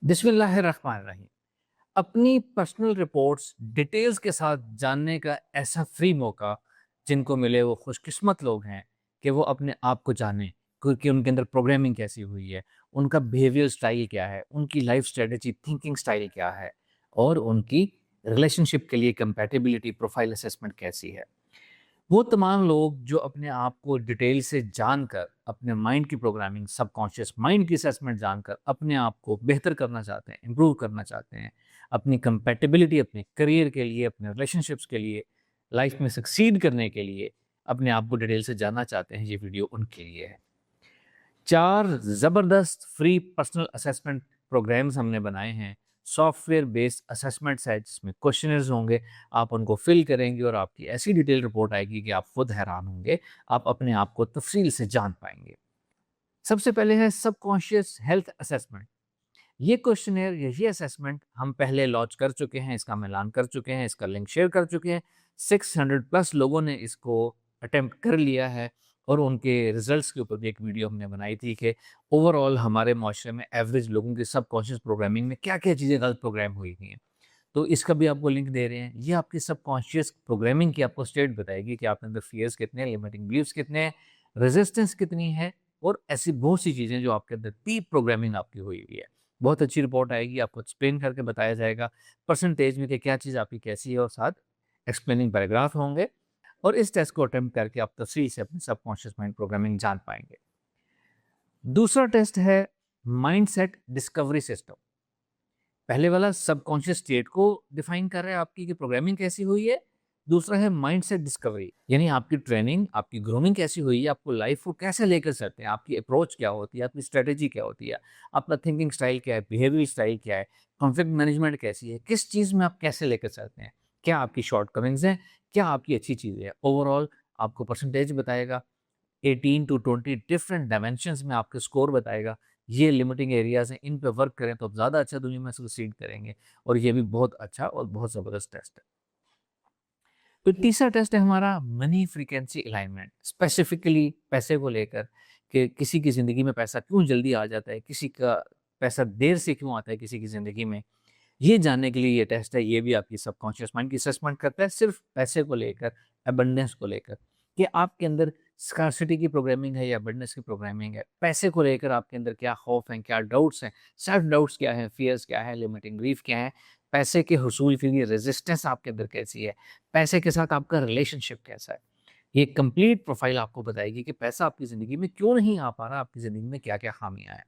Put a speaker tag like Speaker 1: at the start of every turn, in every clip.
Speaker 1: बिस्मिल्लाहिर्रहमानिर्रहीम। अपनी personal reports details के साथ जानने का ऐसा फ्री मौका जिनको मिले वो खुशकिस्मत लोग हैं कि वो अपने आप को जानें क्योंकि उनके अंदर प्रोग्रामिंग कैसी हुई है, उनका बिहेवियर स्टाइल क्या है, उनकी लाइफ स्ट्रेटजी थिंकिंग स्टाइल क्या है और उनकी रिलेशनशिप के लिए कंपैटिबिलिटी प्रोफाइल असेसमेंट कैसी है। वो तमाम लोग जो अपने आप को डिटेल से जानकर अपने माइंड की प्रोग्रामिंग सबकॉन्शियस माइंड की असेसमेंट जानकर अपने आप को बेहतर करना चाहते हैं, इम्प्रूव करना चाहते हैं, अपनी कंपैटिबिलिटी अपने करियर के लिए, अपने रिलेशनशिप्स के लिए, लाइफ में सक्सीड करने के लिए अपने आप को डिटेल से जानना चाहते हैं, ये वीडियो उनके लिए है। 4 ज़बरदस्त फ्री पर्सनल असेसमेंट प्रोग्राम्स हमने बनाए हैं। सॉफ्टवेयर बेस्ड असेसमेंट्स है जिसमें क्वेश्चनर्स होंगे, आप उनको फिल करेंगे और आपकी ऐसी डिटेल रिपोर्ट आएगी कि आप खुद हैरान होंगे, आप अपने आप को तफ़सील से जान पाएँगे। सबसे पहले है सबकॉन्शियस हेल्थ असेसमेंट। ये क्वेश्चनेयर या ये असेसमेंट हम पहले लॉन्च कर चुके हैं, इसका हम ऐलान कर चुके हैं, इसका लिंक शेयर कर चुके हैं। 600 प्लस लोगों ने इसको अटेम्प्ट कर लिया है और उनके रिजल्ट्स के ऊपर भी एक वीडियो हमने बनाई थी कि ओवरऑल हमारे माशरे में एवरेज लोगों की सबकॉन्शियस प्रोग्रामिंग में क्या-क्या चीज़ें गलत प्रोग्राम हुई हुई हैं। तो इसका भी आपको लिंक दे रहे हैं। ये आपकी सबकॉन्शियस प्रोग्रामिंग की आपको स्टेट बताएगी कि आपके अंदर फ़ियर्स कितने हैं, लिमिटिंग बिलीव्स कितने हैं, रेजिस्टेंस कितनी है और ऐसी बहुत सी चीज़ें जो आपके अंदर डीप प्रोग्रामिंग आपकी हुई हुई है। बहुत अच्छी रिपोर्ट आएगी, आपको एक्सप्लेन करके बताया जाएगा, परसेंटेज में कि क्या चीज़ आपकी कैसी है और साथ एक्सप्लेनिंग पैराग्राफ होंगे और इस टेस्ट को अटेम्प्ट करके आप तफ़सील से अपनी सबकॉन्शियस माइंड प्रोग्रामिंग जान पाएँगे। दूसरा टेस्ट है माइंडसेट डिस्कवरी सिस्टम। पहले वाला सबकॉन्शियस स्टेट को डिफाइन कर रहा है आपकी कि प्रोग्रामिंग कैसी हुई है। दूसरा है माइंडसेट डिस्कवरी, यानी आपकी ट्रेनिंग, आपकी ग्रूमिंग कैसी हुई है, आपको लाइफ को कैसे लेकर चलते हैं, आपकी अप्रोच क्या होती है, आपकी स्ट्रेटेजी क्या होती है, आपका थिंकिंग स्टाइल क्या है, बिहेवियर स्टाइल क्या है, कॉन्फ्लिक्ट मैनेजमेंट कैसी है, किस चीज़ में आप कैसे लेकर चलते हैं, क्या आपकी शॉर्ट कमिंग्स हैं, क्या आपकी अच्छी चीज़ें हैं। ओवरऑल आपको परसेंटेज बताएगा, 18 टू 20 डिफरेंट डायमेंशंस में आपके स्कोर बताएगा। ये लिमिटिंग एरियाज़ हैं, इन पे वर्क करें तो आप ज़्यादा अच्छा दुनिया में सक्सीड करेंगे और ये भी बहुत अच्छा और बहुत ज़बरदस्त टेस्ट है। फिर तीसरा टेस्ट है हमारा मनी फ्रीक्वेंसी अलाइनमेंट, स्पेसिफिकली पैसे को लेकर कि किसी की ज़िंदगी में पैसा क्यों जल्दी आ जाता है, किसी का पैसा देर से क्यों आता है किसी की ज़िंदगी में। ये जानने के लिए ये टेस्ट है, ये भी आपकी सबकॉन्शियस माइंड की असेसमेंट करता है सिर्फ पैसे को लेकर, अबंडेंस को लेकर, कि आपके अंदर स्कार्सिटी की प्रोग्रामिंग है या अबंडेंस की प्रोग्रामिंग है। पैसे को लेकर आपके अंदर क्या खौफ हैं, क्या डाउट्स हैं, सेल्फ डाउट्स क्या हैं, फियर्स क्या है, लिमिटिंग बिलीफ क्या है, पैसे के हुसूल के लिए रेजिस्टेंस आपके अंदर कैसी है, पैसे के साथ आपका रिलेशनशिप कैसा है। ये कंप्लीट प्रोफाइल आपको बताएगी कि पैसा आपकी ज़िंदगी में क्यों नहीं आ पा रहा, आपकी ज़िंदगी में क्या-क्या खामियाँ हैं।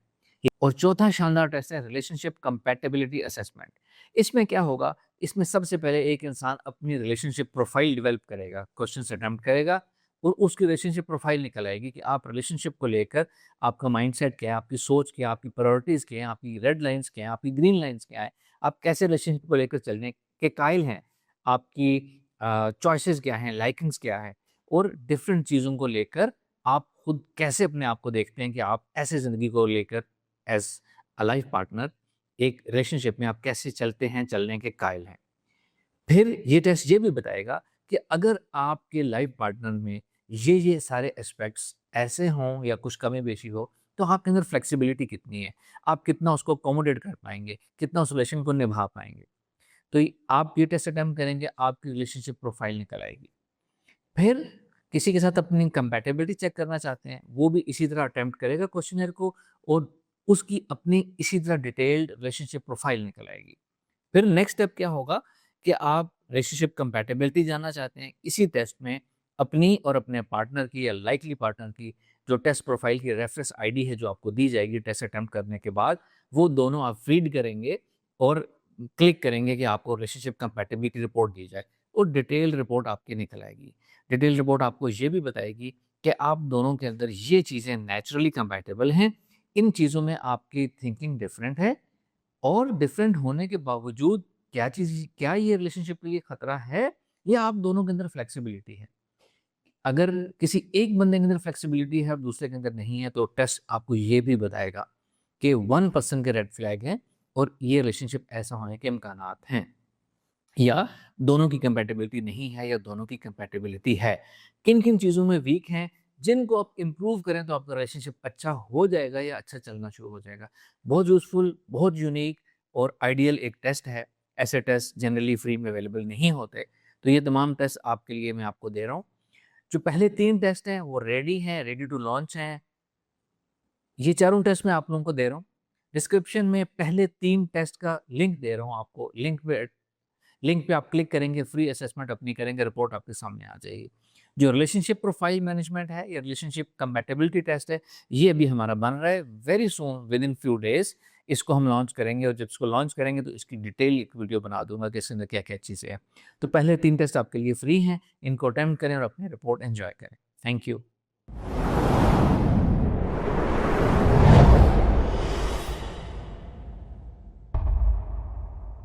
Speaker 1: और चौथा शानदार टेस्ट है रिलेशनशिप कंपैटिबिलिटी असेसमेंट। इसमें क्या होगा, इसमें सबसे पहले एक इंसान अपनी रिलेशनशिप प्रोफाइल डेवलप करेगा, क्वेश्चंस अटेम्प्ट करेगा और उसकी रिलेशनशिप प्रोफाइल निकल आएगी कि आप रिलेशनशिप को लेकर आपका माइंडसेट क्या है, आपकी सोच क्या है, आपकी प्रायोरिटीज़ क्या हैं, आपकी रेड लाइन्स क्या हैं, आपकी ग्रीन लाइन्स क्या हैं, आप कैसे रिलेशनशिप को लेकर चलने के कायल हैं, आपकी चॉइसेस क्या हैं, लाइकिंग्स क्या है और डिफरेंट चीज़ों को लेकर आप खुद कैसे अपने आप को देखते हैं कि आप ऐसे ज़िंदगी को लेकर एज़ अ लाइफ पार्टनर एक रिलेशनशिप में आप कैसे चलते हैं, चलने के कायल हैं। फिर ये टेस्ट ये भी बताएगा कि अगर आपके लाइफ पार्टनर में ये सारे एस्पेक्ट्स ऐसे हों या कुछ कमी-बेशी हो, तो आपके अंदर फ्लेक्सिबिलिटी कितनी है? आप कितना उसको अकोमोडेट कर पाएँगे? कितना उस रिलेशन को निभा पाएँगे? तो आप ये टेस्ट अटेम्प्ट करेंगे, आपकी रिलेशनशिप प्रोफाइल निकल आएगी। फिर किसी के साथ अपनी कंपैटिबिलिटी चेक करना चाहते हैं, वो भी इसी तरह अटेम्प्ट करेगा क्वेश्चनेयर को और उसकी अपनी इसी तरह डिटेल्ड रिलेशनशिप प्रोफाइल निकल आएगी। फिर नेक्स्ट स्टेप क्या होगा कि आप रिलेशनशिप कंपैटिबिलिटी जानना चाहते हैं, इसी टेस्ट में अपनी और अपने पार्टनर की या लाइकली पार्टनर की जो टेस्ट प्रोफाइल की रेफरेंस आईडी है जो आपको दी जाएगी टेस्ट अटेम्प्ट करने के बाद, वो दोनों आप रीड करेंगे और क्लिक करेंगे कि आपको रिलेशनशिप कंपैटिबिलिटी रिपोर्ट दी जाए और डिटेल रिपोर्ट आपकी निकल आएगी। डिटेल रिपोर्ट आपको ये भी बताएगी कि आप दोनों के अंदर ये चीज़ें नेचुरली कंपैटिबल हैं, इन चीज़ों में आपकी थिंकिंग डिफरेंट है और डिफरेंट होने के बावजूद क्या ये रिलेशनशिप के लिए खतरा है या आप दोनों के अंदर फ्लेक्सिबिलिटी है। अगर किसी एक बंदे के अंदर फ्लेक्सिबिलिटी है और दूसरे के अंदर नहीं है तो टेस्ट आपको ये भी बताएगा कि 1% के रेड फ्लैग हैं और ये रिलेशनशिप ऐसा होने के इम्कानात हैं या दोनों की कंपैटिबिलिटी नहीं है या दोनों की कंपैटिबिलिटी है। किन-किन चीज़ों में वीक हैं, जिनको आप इम्प्रूव करें तो आपका रिलेशनशिप अच्छा हो जाएगा या अच्छा चलना शुरू हो जाएगा। बहुत यूज़फुल, बहुत यूनिक, और आइडियल एक टेस्ट है। ऐसे टेस्ट जनरली फ्री में अवेलेबल नहीं होते, तो ये तमाम टेस्ट आपके लिए मैं आपको दे रहा हूँ। जो पहले 3 टेस्ट हैं वो रेडी हैं, रेडी टू लॉन्च हैं। ये चारों टेस्ट मैं आप लोगों को दे रहा हूँ। डिस्क्रिप्शन में पहले 3 टेस्ट का लिंक दे रहा हूँ आपको। लिंक पे आप क्लिक करेंगे, फ्री असेसमेंट अपनी करेंगे, रिपोर्ट आपके सामने आ जाएगी। जो रिलेशनशिप प्रोफाइल मैनेजमेंट है या रिलेशनशिप कंपैटिबिलिटी टेस्ट है, ये अभी हमारा बन रहा है। Very soon with in few days इसको हम लॉन्च करेंगे, और जब इसको लॉन्च करेंगे तो इसकी डिटेल एक वीडियो बना दूँगा कि इसके अंदर क्या-क्या चीज़ें हैं। तो पहले 3 टेस्ट आपके लिए फ्री हैं, इनको अटेम्प्ट करें और अपनी रिपोर्ट एन्जॉय करें। Thank you.